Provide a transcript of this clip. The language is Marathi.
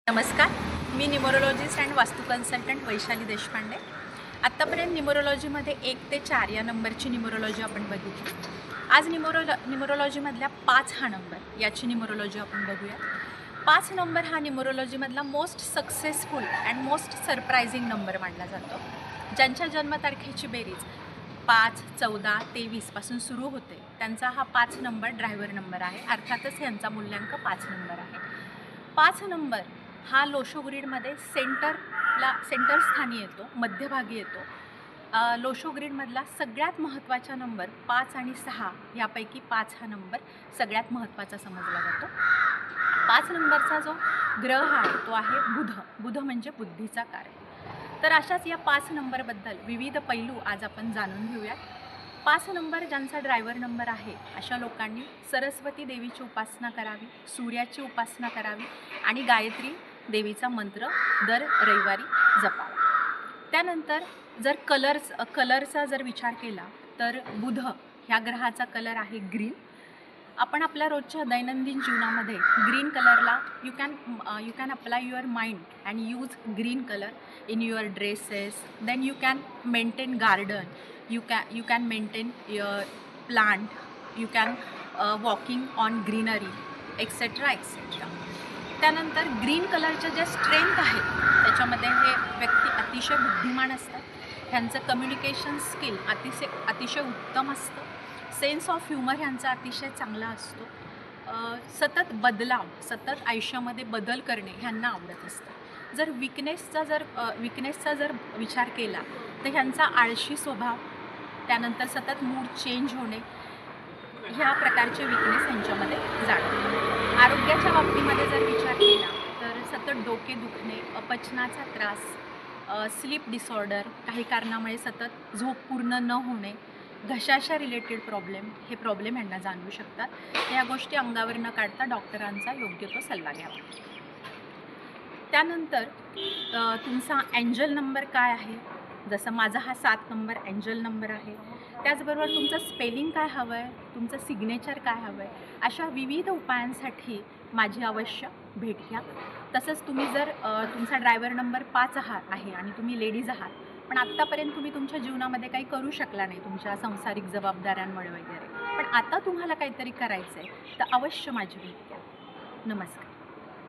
नमस्कार, मी न्यूमरोलॉजिस्ट अँड वास्तू कन्सल्टंट वैशाली देशपांडे. आत्तापर्यंत न्यूमरोलॉजीमध्ये 1 ते 4 या नंबरची न्यूमरोलॉजी आपण बघितली. आज न्यूमरोलॉजीमधल्या 5 हा नंबर याची न्यूमरोलॉजी आपण बघूया. 5 नंबर हा न्यूमरोलॉजीमधला most successful and most surprising number मानला जातो. ज्यांच्या जन्मतारखेची बेरीज 5, 14, 23 पासून सुरू होते त्यांचा हा 5 नंबर ड्रायव्हर नंबर आहे. अर्थातच यांचा मूल्यांक 5 नंबर आहे. 5 नंबर हा लोशो ग्रीडमध्ये सेंटर स्थानी येतो, मध्यभागी येतो. लोशो ग्रीडमधला सगळ्यात महत्त्वाचा नंबर 5 आणि 6 यापैकी 5 हा नंबर सगळ्यात महत्त्वाचा समजला जातो. 5 नंबरचा जो ग्रह आहे तो आहे बुध. बुध म्हणजे बुद्धीचा कारक. तर अशाच या 5 नंबरबद्दल विविध पैलू आज आपण जाणून घेऊयात. 5 नंबर ज्यांचा ड्रायव्हर नंबर आहे अशा लोकांनी सरस्वती देवीची उपासना करावी, सूर्याची उपासना करावी आणि गायत्री देवीचा मंत्र दर रविवारी जपावा. त्यानंतर जर कलरचा जर विचार केला तर बुध ह्या ग्रहाचा कलर आहे ग्रीन. आपण आपल्या रोजच्या दैनंदिन जीवनामध्ये ग्रीन कलरला you can apply your mind and use green colour in your dresses. Then you can maintain garden, you can maintain your plant, you can walking on greenery etc. त्यानंतर ग्रीन कलरचे जे स्ट्रेंथ आहे त्याच्यामध्ये हे व्यक्ती अतिशय बुद्धिमान असतात. ह्यांचं कम्युनिकेशन स्किल अतिशय उत्तम असतं. सेन्स ऑफ ह्युमर ह्यांचा अतिशय चांगला असतो. सतत आयुष्यामध्ये बदल करणे ह्यांना आवडत असतं. जर विकनेसचा जर विचार केला तर ह्यांचा आळशी स्वभाव, त्यानंतर सतत मूड चेंज होणे ह्या प्रकारचे विकनेस यांच्यामध्ये जाणवतात. आरोग्याच्या बाबतीमध्ये जर विचार केला तर सतत डोके दुखणे, अपचनाचा त्रास, स्लीप डिसऑर्डर, काही कारणामुळे सतत झोप पूर्ण न होणे, घशाच्या रिलेटेड हे प्रॉब्लेम यांना जाणवू शकतात. या गोष्टी अंगावर न काढता डॉक्टरांचा योग्य तो सल्ला घ्यावा. त्यानंतर तुमचा एंजल नंबर काय आहे, जसं माझा हा 7 नंबर एंजल नंबर आहे. त्याचबरोबर तुमचं स्पेलिंग काय हवं आहे, तुमचं सिग्नेचर काय हवं आहे, अशा विविध उपायांसाठी माझी अवश्य भेट घ्या. तसंच तुम्ही जर तुमचा ड्रायव्हर नंबर 5 आहे आणि तुम्ही लेडीज आहात पण आत्तापर्यंत तुम्ही तुमच्या जीवनामध्ये काही करू शकला नाही तुमच्या सांसारिक जबाबदाऱ्यांमुळे वगैरे, पण आता तुम्हाला काहीतरी करायचं आहे तर अवश्य माझी भेट घ्या. नमस्कार.